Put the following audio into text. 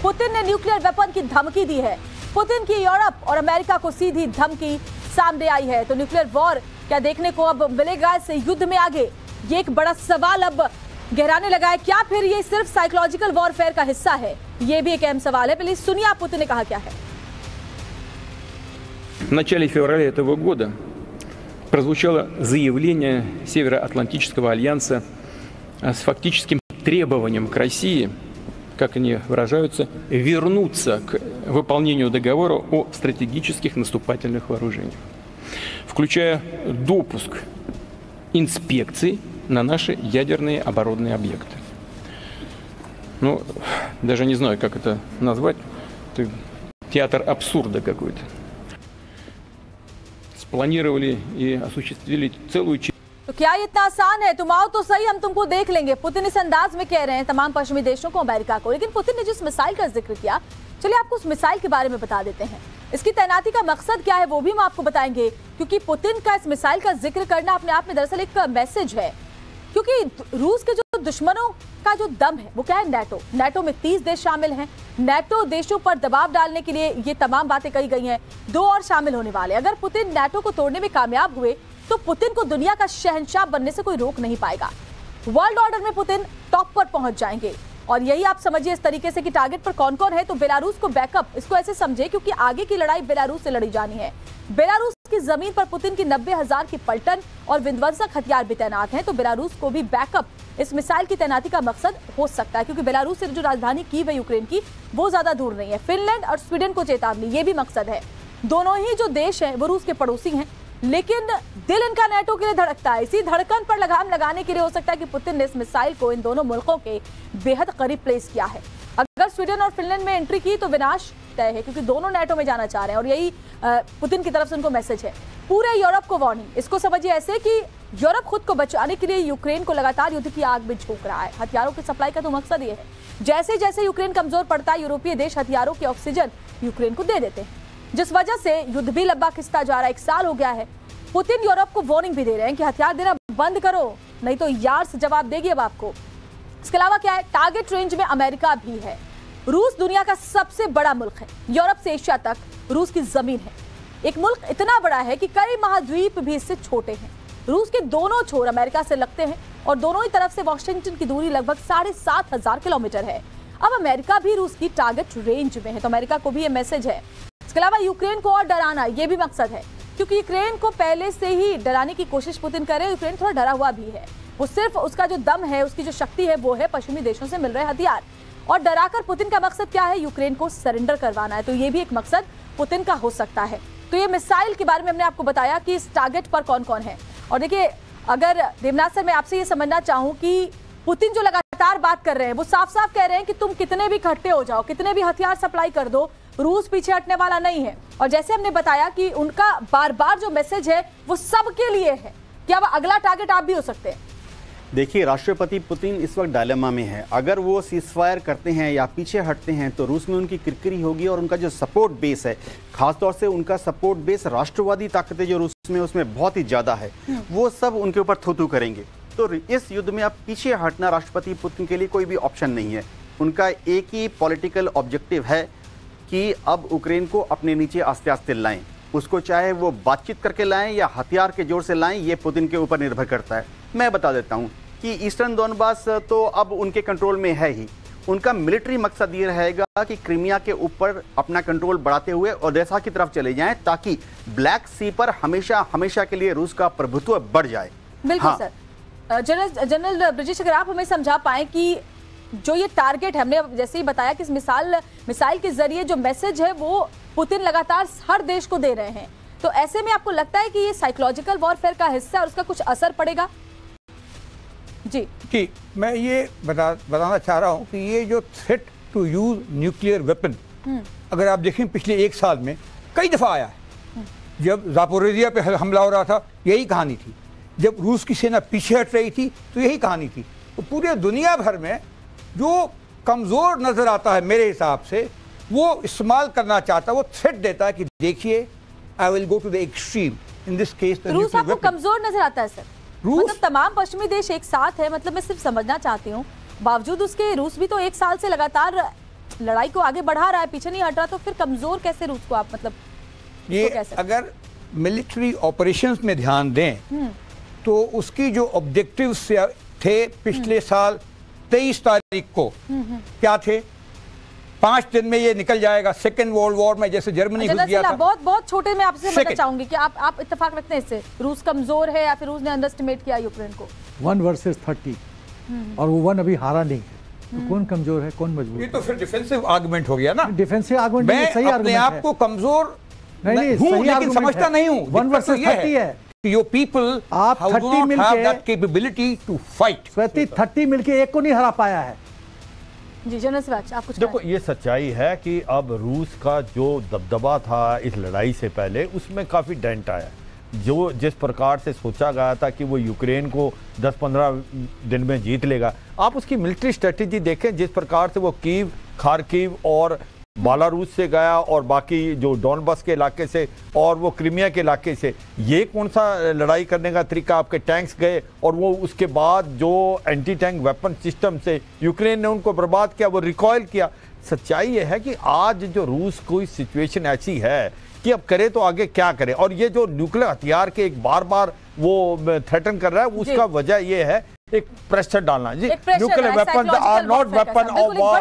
Putin ने nuclear weapon की धमकी दी है। पुतिन की यूरोप और अमेरिका को सीधी धमकी सामने आई है। तो न्यूक्लियर वॉर क्या देखने को अब मिलेगा इस युद्ध में आगे? ये एक बड़ा सवाल अब गहराने लगा है। क्या फिर ये सिर्फ साइकोलॉजिकल वॉरफेयर का हिस्सा है? ये भी एक अहम सवाल है। पहले सुनिए आप पुतिन ने कहा क्या है। В начале февраля этого года прозвучало заявление Североатлантического альянса с фактическим требованием к России, как они выражаются, вернуться к выполнению договора о стратегических наступательных вооружениях, включая допуск инспекций на наши ядерные оборонные объекты. Ну, даже не знаю, как это назвать. Это театр абсурда какой-то. Спланировали и осуществили целую... तो क्या ये इतना आसान है? तुम आओ तो सही, हम तुमको देख लेंगे। पुतिन इस अंदाज में कह रहे हैं तमाम पश्चिमी देशों को, अमेरिका को। लेकिन पुतिन ने जिस मिसाइल का जिक्र किया, चलिए आपको उस मिसाइल के बारे में बता देते हैं। इसकी तैनाती का मकसद क्या है वो भी हम आपको बताएंगे, क्योंकि पुतिन का इस मिसाइल का जिक्र करना अपने आप में दरअसल एक मैसेज है। क्योंकि रूस के जो दुश्मनों का जो दम है वो क्या है? नेटो में 30 देश शामिल हैं। नेटो देशों पर दबाव डालने के लिए ये तमाम बातें कही गई हैं। 2 और शामिल होने वाले। अगर पुतिन नेटो को तोड़ने में कामयाब हुए तो पुतिन को दुनिया का शहंशाह बनने से कोई रोक नहीं पाएगा। वर्ल्ड ऑर्डर में पुतिन टॉप पर पहुंच जाएंगे। और यही आप समझिए इस तरीके से कि टारगेट पर कौन कौन है। तो बेलारूस को बैकअप, इसको ऐसे समझे क्योंकि आगे की लड़ाई बेलारूस से लड़ी जानी है। बेलारूस की जमीन पर पुतिन की 90,000 की पलटन और विध्वंसक हथियार भी तैनात हैं। तो बेलारूस को भी बैकअप इस मिसाइल की तैनाती का मकसद हो सकता है, क्योंकि बेलारूस से जो राजधानी कीव है यूक्रेन की, वो ज्यादा दूर नहीं है। फिनलैंड और स्वीडन को चेतावनी, ये भी मकसद है। दोनों ही जो देश हैं वो रूस के पड़ोसी हैं, लेकिन दिल इनका नेटो के लिए धड़कता है। इसी धड़कन पर लगाम लगाने के लिए हो सकता है कि पुतिन ने इस मिसाइल को इन दोनों मुल्कों के बेहद करीब प्लेस किया है। अगर स्वीडन और फिनलैंड में एंट्री की तो विनाश तय है, क्योंकि दोनों नेटो में जाना चाह रहे हैं। और यही पुतिन की तरफ से उनको मैसेज है। पूरे यूरोप को वार्निंग, इसको समझिए ऐसे कि यूरोप खुद को बचाने के लिए यूक्रेन को लगातार युद्ध की आग में झोंक रहा है। हथियारों की सप्लाई का तो मकसद ये है, जैसे जैसे यूक्रेन कमजोर पड़ता है, यूरोपीय देश हथियारों की ऑक्सीजन यूक्रेन को दे देते हैं, जिस वजह से युद्ध भी लंबा खिंचता जा रहा है। 1 साल हो गया है। पुतिन यूरोप को वार्निंग भी दे रहे हैं कि हथियार देना बंद करो, नहीं तो यार से जवाब देगी अब आपको। इसके अलावा क्या है? टारगेट रेंज में अमेरिका भी है। रूस दुनिया का सबसे बड़ा मुल्क है। यूरोप से एशिया तक रूस की जमीन है। एक मुल्क इतना बड़ा है कि कई महाद्वीप भी इससे छोटे हैं। रूस के दोनों छोर अमेरिका से लगते हैं और दोनों ही तरफ से वॉशिंगटन की दूरी लगभग 7,500 किलोमीटर है। अब अमेरिका भी रूस की टारगेट रेंज में है, तो अमेरिका को भी ये मैसेज है। इसके अलावा यूक्रेन को और डराना, ये भी मकसद है, क्योंकि यूक्रेन को पहले से ही डराने की कोशिश पुतिन कर रहे हैं। यूक्रेन थोड़ा डरा हुआ भी है। वो सिर्फ उसका जो दम है, उसकी जो शक्ति है, वो है पश्चिमी देशों से मिल रहे हथियार। और डराकर पुतिन का मकसद क्या है? यूक्रेन को सरेंडर करवाना है। तो ये भी एक मकसद पुतिन का हो सकता है। तो ये मिसाइल के बारे में हमने आपको बताया कि इस टारगेट पर कौन कौन है। और देखिए, अगर देवनाथ सर मैं आपसे ये समझना चाहूँ कि पुतिन जो लगातार बात कर रहे हैं, वो साफ साफ कह रहे हैं कि तुम कितने भी इकट्ठे हो जाओ, कितने भी हथियार सप्लाई कर दो, रूस पीछे हटने वाला नहीं है। और जैसे हमने बताया कि उनका बार बार जो मैसेज है वो सबके लिए है कि अब अगला टारगेट आप भी हो सकते हैं। देखिए, राष्ट्रपति पुतिन इस वक्त डायलेमा में है। अगर वो सीजफायर करते हैं या पीछे हटते हैं तो रूस में उनकी किरकिरी होगी और उनका जो सपोर्ट बेस है, खासतौर से उनका सपोर्ट बेस राष्ट्रवादी ताकतें जो रूस में उसमें बहुत ही ज़्यादा है, वो सब उनके ऊपर थू-थू करेंगे। तो इस युद्ध में अब पीछे हटना राष्ट्रपति पुतिन के लिए कोई भी ऑप्शन नहीं है। उनका एक ही पॉलिटिकल ऑब्जेक्टिव है कि अब यूक्रेन को अपने नीचे आस्ते आस्ते लाएं। उसको चाहे वो बातचीत करके लाएं या हथियार के जोर से लाएं, ये पुतिन के ऊपर निर्भर करता है। मैं बता देता हूं कि ईस्टर्न डोनबास तो अब उनके कंट्रोल में है ही। उनका मिलिट्री मकसद ये रहेगा कि क्रीमिया के ऊपर अपना कंट्रोल बढ़ाते हुए ओडेसा की तरफ चले जाएं, ताकि ब्लैक सी पर हमेशा हमेशा के लिए रूस का प्रभुत्व बढ़ जाए। बिल्कुल सर। जनरल ब्रिजेश, अगर आप हमें समझा पाए कि जो ये टारगेट है, हमने जैसे ही बताया कि इस मिसाइल के जरिए जो मैसेज है वो पुतिन लगातार हर देश को दे रहे हैं, तो ऐसे में आपको लगता है कि ये साइकोलॉजिकल वॉरफेयर का हिस्सा है और उसका कुछ असर पड़ेगा? जी, मैं ये बताना चाह रहा हूँ कि ये जो threat to use nuclear weapon, अगर आप देखें पिछले 1 साल में कई दफ़ा आया है। जब जापोरेजिया पे हमला हो रहा था, यही कहानी थी। जब रूस की सेना पीछे हट रही थी तो यही कहानी थी। तो पूरे दुनिया भर में जो कमज़ोर नज़र आता है, मेरे हिसाब से वो इस्तेमाल करना चाहता है, वो थ्रेट देता है कि देखिए, I will go to the extreme in this case. रूस आपको कमज़ोर नज़र आता है सर? मतलब तमाम पश्चिमी देश एक साथ है, मतलब मैं सिर्फ समझना चाहती हूँ, बावजूद उसके रूस भी तो 1 साल से लगातार लड़ाई को आगे बढ़ा रहा है, पीछे नहीं हट रहा, तो फिर कमजोर कैसे रूस को आप मतलब ये अगर मिलिट्री ऑपरेशंस में ध्यान दें तो उसकी जो ऑब्जेक्टिव्स थे पिछले साल 23 तारीख को क्या थे, 5 दिन में ये निकल जाएगा। सेकेंड वर्ल्ड वॉर में जैसे जर्मनी घुस गया था। बहुत बहुत छोटे में आपसे बताना चाहूंगी कि आप इत्तेफाक रखते हैं इससे, रूस कमजोर है या फिर रूस ने अंडरएस्टिमेट किया यूक्रेन को? 1 वर्सेस 30 और वो 1 अभी हारा नहीं है, तो कौन कमजोर है कौन मजबूत? ये तो फिर डिफेंसिव आर्गुमेंट हो गया ना। डिफेंसिव आर्गुमेंट नहीं, सही आर्गुमेंट है। आपको कमजोर नहीं हूं, लेकिन समझता नहीं हूं। 1 वर्सेस 30 है। Your people आप 30 मिलके that capability to fight. 30 मिलके एक को नहीं हरा पाया है। जी जनरल सिराज, आप कुछ देखो, ये सच्चाई है कि अब रूस का जो दबदबा था इस लड़ाई से पहले, उसमें काफ़ी डेंट आया। जो जिस प्रकार से सोचा गया था कि वो यूक्रेन को 10-15 दिन में जीत लेगा, आप उसकी मिलिट्री स्ट्रेटेजी देखें, जिस प्रकार से वो कीव, खार्किव और बेलारूस से गया और बाकी जो डॉनबस के इलाके से और वो क्रीमिया के इलाके से, ये कौन सा लड़ाई करने का तरीका? आपके टैंक्स गए और वो उसके बाद जो एंटी टैंक वेपन सिस्टम से यूक्रेन ने उनको बर्बाद किया, वो रिकॉयल किया। सच्चाई ये है कि आज जो रूस की सिचुएशन ऐसी है कि अब करे तो आगे क्या करे, और ये जो न्यूक्लियर हथियार के एक बार बार वो थ्रेटन कर रहा है, उसका वजह ये है एक प्रेशर डालना। जी, nuclear weapon are not weapon of war.